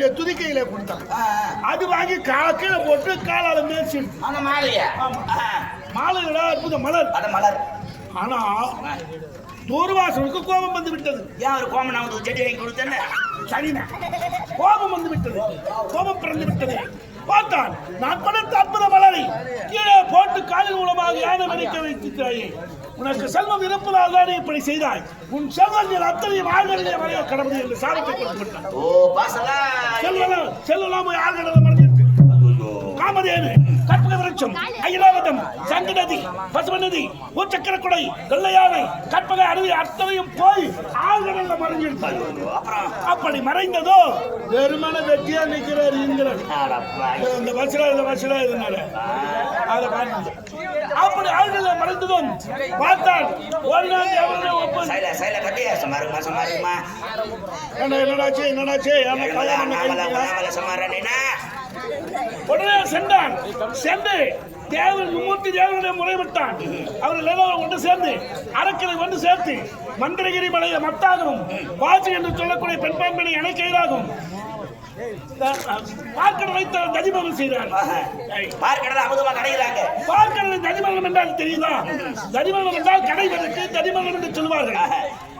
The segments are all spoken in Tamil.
என்னுடைய துதிக்கையில கொடுத்தான். அது வாங்கி கீழே போட்டு காலால மேய்ச்சி அந்த மாலையா? மாலைகளா அற்புத மலர். அத மலர். ஆனா தூர்வாசனுக்கு கோபம் வந்து விட்டது. ஏன் ஒரு கோபம்? நான் ஒரு செடி வாங்கி கொடுத்தேன்னு சரிண்ணா, கோபம் வந்து விட்டது, கோபம் பிறந்து விட்டது. பார்த்தான், நான் படைத்த அற்புத மலரை கீழே போட்டு காலின் மூலமாக யானை மதிக்க வைத்திருக்கிறாயே, உனக்கு செல்வம் இருப்பதால் தானே இப்படி செய்தாய், உன் செல்வங்கள் அத்தனையும் ஆழ்கடலே வரைய கடவுள் என்று சாபத்தை கொடுத்து விட்டான். செல்லலாம் ஆழ்கடலை மறந்துட்டு காமதேனு, கற்பக விருட்சம், ஐராவதம், சங்கு நதி, பசும நதி, பூச்சக்கர குடை, வெள்ளை யானை, கற்பக அருவி அத்தனையும் போய் ஆழ்கடல்ல மறைஞ்சிருந்தார். அப்படி மறைந்ததோ வெறுமன வெற்றியா நிற்கிறார் இந்திரன். இந்த வசலா இதனால அதை பார்த்து அப்படி ஆழ்கடல்ல மறைந்ததும் பார்த்தால் ஒரு நாள் என்னடாச்சு உடனே சென்றான். சென்று தேவன் மும்மூர்த்தி தேவனுடைய முறைவிட்டான். அவர்கள் எல்லோரும் ஒன்று சேர்ந்து அரக்கனை வந்து சேர்த்து மந்திரகிரி மலையை மத்தாகவும் வாசி என்று சொல்லக்கூடிய பெண்பான்மையை அணைக்கையிலாகவும் பார்க்கடல் வைத்த ததிமகன் செய்தார். பார்க்கடலை ததிமகன் என்றால் தெரியுதா? ததிமகன் என்றால் கடைவதற்கு ததிமகன் என்று சொல்வார்கள்.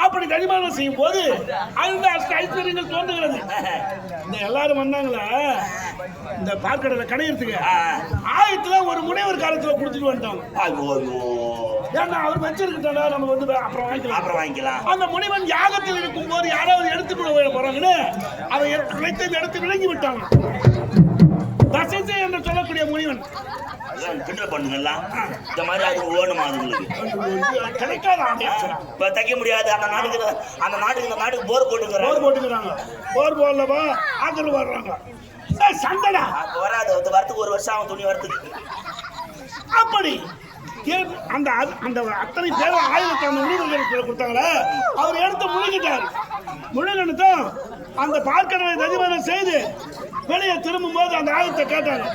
அப்படி ததிமகன் செய்யும் போது அந்த ஐஸ்வர்யங்கள் தோன்றுகிறது. இந்த எல்லாரும் வந்தாங்களா இந்த பார்க்கடலை கடையிறதுக்கு ஆயத்துல ஒரு முனைவர் காலத்துல குடுத்துட்டு வந்துட்டாங்க. ஏன்னா அவர் வச்சிருக்கிட்டா நம்ம வந்து அப்புறம் வாங்கிக்கலாம். அந்த முனிவன் யாகத்தில் இருக்கும் போது யாராவது எடுத்துக்கொள்ள போறாங்கன்னு அதை எடுத்து விளங்கி விட்டாங்க. தசை என்று சொல்லக்கூடிய முனிவன் இந்த மாதிரி அது ஓணுமா? அதுங்களுக்கு கிடைக்காத தைக்க முடியாது. அந்த நாட்டுக்கு போர் போட்டுக்கிறாங்க. போர் போடலவா ஆதரவு வர்றாங்க. சண்டனா வராது. வரத்துக்கு ஒரு வருஷம் அவன் துணி வரத்துக்கு. அப்படி அந்த அத்தனை பேர் ஆயுதத்தை அந்த முனிவர்கள் கொடுத்தாங்களே, அவர் எடுத்து முழுகிட்டார். முழுகனுக்கும் அந்த பார்க்கடலை ததிமகன் செய்து வெளியே திரும்பும் போது அந்த ஆயுதத்தை கேட்டாங்க.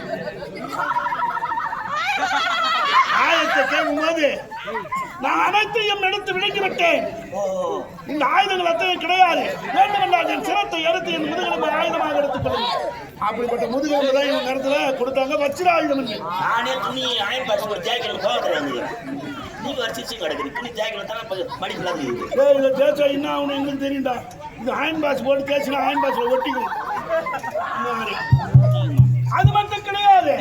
ஆயுதத்தை கேட்கும் போது நான் அனைத்தையும் எடுத்து விளங்கிவிட்டேன். இந்த ஆயுதங்கள் அத்தனை கிடையாது. வேண்டுமென்றால் என் சிரத்தை எடுத்து என் முதுகெலும்பை ஆயுதமாக எடுத்துக்கொள்ளும். அப்படிப்பட்ட முதுகெலும்பு தான் இவங்க நேரத்துல கொடுத்தாங்க. வச்சிர ஆயுதம் இல்லை. நானே துணி அயன் பாக்ஸ் ஒரு ஜாக்கெட் போடுறாங்க. நீங்க வச்சிச்சு கிடக்குது துணி ஜாக்கெட் தான் மடிக்கலாம். இதை தேய்ச்சா என்ன ஆகணும் எங்களுக்கு தெரியும்டா. இது அயன் பாக்ஸ் போட்டு தேய்ச்சினா அயன் பாக்ஸ்ல ஒட்டிக்கும். அது மட்டும் கிடையாது.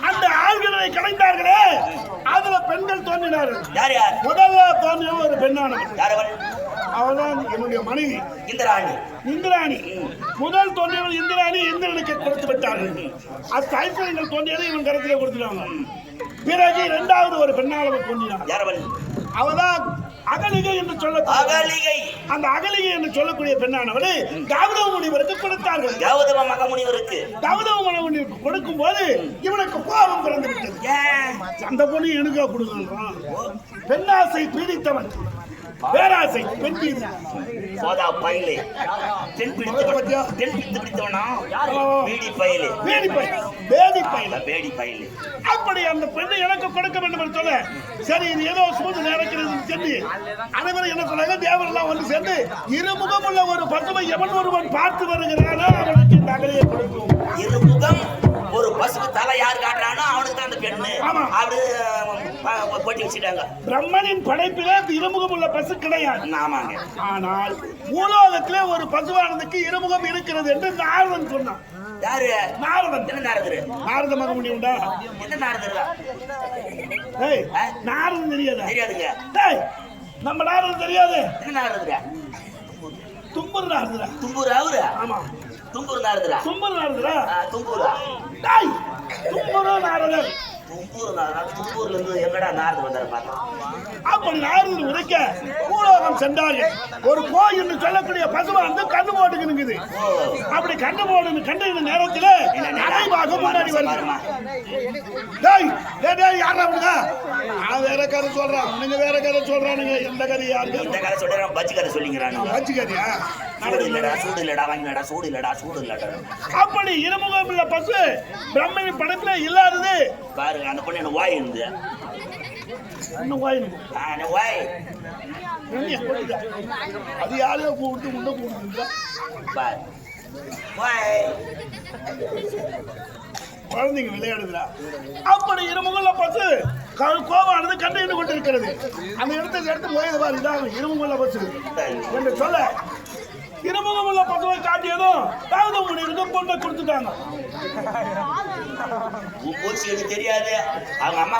அந்த ஆள்களை கலைந்தார்களே, அதுல பெண்கள் தோன்றினார்கள். முதல்ல தோன்றிய ஒரு பெண்ணானவள். அவள்தான் என்னுடைய மனைவி இந்திராணி. முதல் தோன்றியவள் இந்திராணி இந்திரனுக்கு கொடுத்து விட்டார்கள். அது ஐஸ்வர்யங்கள் தோன்றியதை இவன் கருத்திலே கொடுத்துட்டாங்க. பிறகு இரண்டாவது ஒரு பெண்ணானவள் தோன்றினாள். அவதான் அகலிகை என்று சொல்ல அந்த அகலிகை என்று சொல்லக்கூடிய பெண்ணானவளை கௌதம முனிவருக்கு கொடுத்தார்கள். கௌதம முனிவருக்கு கொடுக்கும் போது இவனுக்கு கோபம் பிறந்து விட்டது. அந்த பொண்ணு எனக்கா கொடுக்கலாம்? பெண்ணாசை பீடித்தவன், பேராசை பெண் அப்படி அந்த பெண்ணை எனக்கு கொடுக்க வேண்டும் என்று சொல்ல, சரி இது ஏதோ சூது நடக்கிறது சொல்லி அனைவரும் என்ன சொன்னாங்க, தேவரெல்லாம் வந்து சேர்ந்து இருமுகம் உள்ள ஒரு பசுவை எவன் ஒருவன் பார்த்து வருகிறானோ அவனுக்கு இந்த அகலியை கொடுக்கும். இருமுகம் ஒரு பசுக்கு தலை யார் காட்டுறானோ அவனுக்கு தான் அந்த பெண்ணு அப்படி போட்டி வச்சுட்டாங்க. பிரம்மனின் படைப்பிலே இருமுகம் உள்ள பசு கிடையாது. ஆமாங்க. ஆனால் பூலோகத்திலே ஒரு பசுவானதுக்கு இருமுகம் இருக்கிறது என்று நாரதன் சொன்னான். யாரு? நாரதன். என்ன நாரதர்? நாரத மகமுனி உண்டா? என்ன நாரதர்? நாரதன் தெரியாதா? தெரியாதுங்க. நம்ம நாரதன் தெரியாது. என்ன நாரதர்? தும்பூர் நாரதரா? தும்பூர் அவரு? ஆமா. தும்பூர் நாரதரா? தும்பூர் நாரதரா? தும்பூரா? டேய் தும்பூர் நாரதர். தும்பூர்ல இருந்து எங்கடா நாரதர் வந்தாரு பாருங்க. அப்படி நாரதர் உரைக்க பூலோகம் சென்றார்கள். ஒரு கோயில் என்று சொல்லக்கூடிய பசுவானது கண்ணு போட்டுக்கு நிக்குது. அப்படி கண்ணு போடு கண்ட நேரத்துல நடைபாக முன்னாடி வருமா. டேய் டேய் யாரா அப்படிங்க? நான் வேற கதை சொல்றேன், நீங்க வேற கதை சொல்றானுங்க. எந்த கதை யாரு? இந்த கதை சொல்றேன். பஜ்ஜி கதை சொல்லிங்கறானுங்க. பஜ்ஜி கதையா? சூடு இல்லடா. அப்படி இருமுகம் உள்ள பசு பிரம்மனின் படைப்புல இல்லாதது பாருங்க. அந்த பொண்ணு வாய் இருந்து வாய் எங்க போட்டுட்டா? அது யாரையோ கூப்பிட்டு முன்ன கூப்பிட்டு பாய் பாய் குழந்தைங்க விளையாடுதுடா. அப்படி இருமுகல்ல பசு கோவானது கண்டு கொண்டிருக்கிறது. அந்த இடத்தை எடுத்து போயது பாரு, இதான் இருமுகல்ல பசு என்று சொல்ல இருமுகமுள்ள பசுவை காட்டியதும் தாவதமுனிக்கு பொண்ணை கொடுத்துட்டாங்க. எனக்கு தெரியாது அவங்க அம்மா